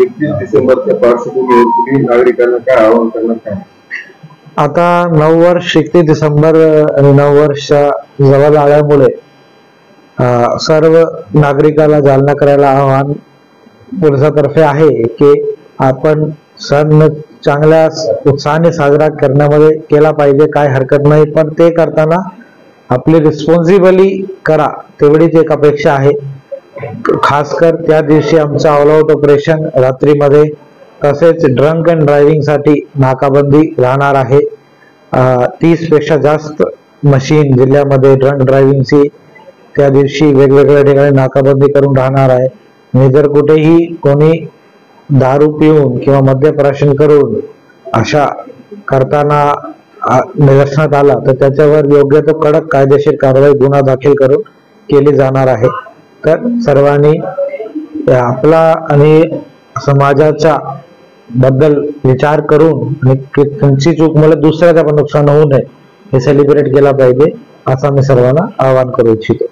31 डिसेंबरच्या पार्श्वभूमीवर तुम्ही नागरिकांना काय आवाहन करणार काय? आता नववर्ष 31 डिसेंबर आणि नववर्ष जवळ आल्यामुळे सर्व नागरिकाला जालना करायला आवाहन पोलिसातर्फे आहे की आपण सण चांगल्या उत्साहाने साजरा करण्यामध्ये केला पाहिजे, काय हरकत नाही, पण ते करताना आपली रिस्पॉन्सिबली करा तेवढीच एक अपेक्षा आहे. खास कर त्या दिवशी आमचं ऑल आउट ऑपरेशन रात्रीमध्ये तसेच ड्रंक अँड ड्रायव्हिंग साठी नाकाबंदी राहणार आहे. 30 पेक्षा जास्त मशीन जिल्ह्यामध्ये ड्रंक ड्रायव्हिंगची त्या दिवशी वेगवेगळ्या ठिकाणी नाकाबंदी करून राहणार आहे. आणि जर कुठेही कोणी दारू पिऊन किंवा मद्यप्राशन करून अशा करताना निदर्शनात आला तर त्याच्यावर योग्य तो कडक कायदेशीर कारवाई गुन्हा दाखल करून केली जाणार आहे. तर सर्वांनी आपला आणि समाजाच्या बद्दल विचार करून आणि तुमची चूकमुळे दुसऱ्याचं पण नुकसान होऊ नये हे सेलिब्रेट केला पाहिजे असं मी सर्वांना आवाहन करू इच्छितो.